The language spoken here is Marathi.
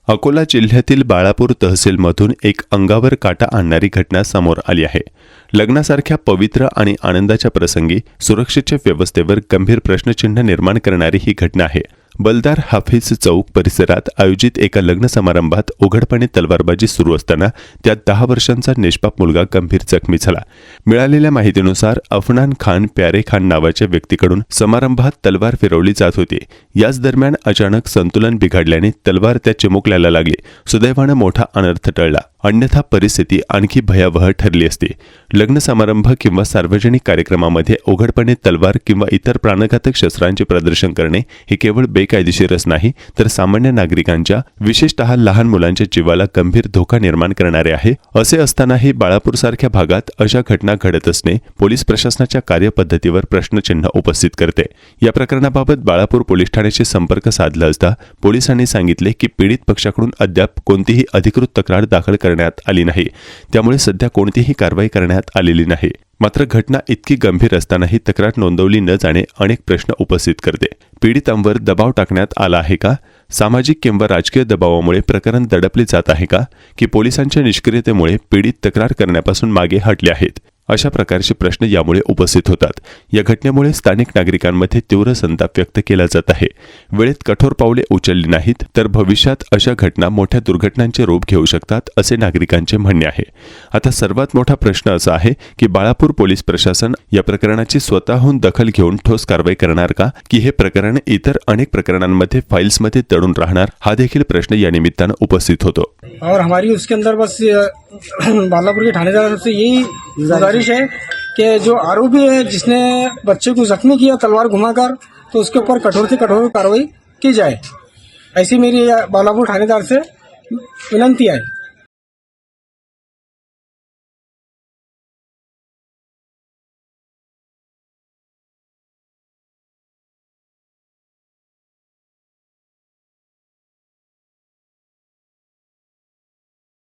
अकोला जिल्ह्यातील बाळापूर तहसीलमधून एक अंगावर काटा आणणारी घटना समोर आली आहे. लग्नासारख्या पवित्र आणि आनंदाच्या प्रसंगी सुरक्षेच्या व्यवस्थेवर गंभीर प्रश्नचिन्ह निर्माण करणारी ही घटना आहे. बलदार हाफिज चौक परिसरात आयोजित एका लग्न समारंभात उघडपणे तलवारबाजी सुरू असताना त्यात 10 वर्षांचा निष्पाप मुलगा गंभीर जखमी झाला. मिळालेल्या माहितीनुसार अफनान खान प्यारे खान नावाच्या व्यक्तीकडून समारंभात तलवार फिरवली जात होती. याच दरम्यान अचानक संतुलन बिघडल्याने तलवार त्या चिमुकल्याला लागली. सुदैवानं मोठा अनर्थ टळला, अन्यथा परिस्थिती आणखी भयावह ठरली असती. लग्न समारंभ किंवा सार्वजनिक कार्यक्रमामध्ये उघडपणे तलवार किंवा इतर प्राणघातक शस्त्रांचे प्रदर्शन करणे हे केवळ बेकायदेशीरच नाही, तर सामान्य नागरिकांच्या, विशेषतः लहान मुलांच्या जीवाला गंभीर धोका निर्माण करणारे आहे. असे असतानाही बाळापूरसारख्या भागात अशा घटना घडत असणे पोलीस प्रशासनाच्या कार्यपद्धतीवर प्रश्नचिन्ह उपस्थित करते. या प्रकरणाबाबत बाळापूर पोलीस ठाण्याशी संपर्क साधला असता पोलिसांनी सांगितले की पीडित पक्षाकडून अद्याप कोणतीही अधिकृत तक्रार दाखल करण्यात आली नाही, त्यामुळे सध्या कोणतीही कारवाई करण्यात आलेली नाही. मात्र घटना इतकी गंभीर असतानाही तक्रार नोंदवली न जाणे अनेक प्रश्न उपस्थित करते. पीडितांवर दबाव टाकण्यात आला आहे का? सामाजिक किंवा राजकीय दबावामुळे प्रकरण दडपले जात आहे का? की पोलिसांच्या निष्क्रियतेमुळे पीडित तक्रार करण्यापासून मागे हटले आहेत? अशा प्रकारचे प्रश्न यामुळे उपस्थित होतात. या घटनेमुळे स्थानिक नागरिकांमध्ये तीव्र संताप व्यक्त केला जात आहे. वेळेत कठोर पावले उचलली नाहीत तर भविष्यात अशा घटना मोठ्या दुर्घटनांचे रूप घेऊ शकतात, असे नागरिकांचे म्हणणे आहे. आता सर्वात मोठा प्रश्न असा आहे की बाळापूर पोलीस प्रशासन या प्रकरणाची स्वतःहून दखल घेऊन ठोस कारवाई करणार का, की हे प्रकरण इतर अनेक प्रकरणांमध्ये फाइल्समध्ये दडून राहणार, हा देखील प्रश्न या निमित्तानं उपस्थित होतो. और हमारी उसके अंदर बस बालापुर के थानेदार से यही गुजारिश है कि जो आरोपी है जिसने बच्चे को जख्मी किया तलवार घुमाकर, तो उसके ऊपर कठोर से कठोर कार्रवाई की जाए, ऐसी मेरी बालापुर थानेदार से विनंती है.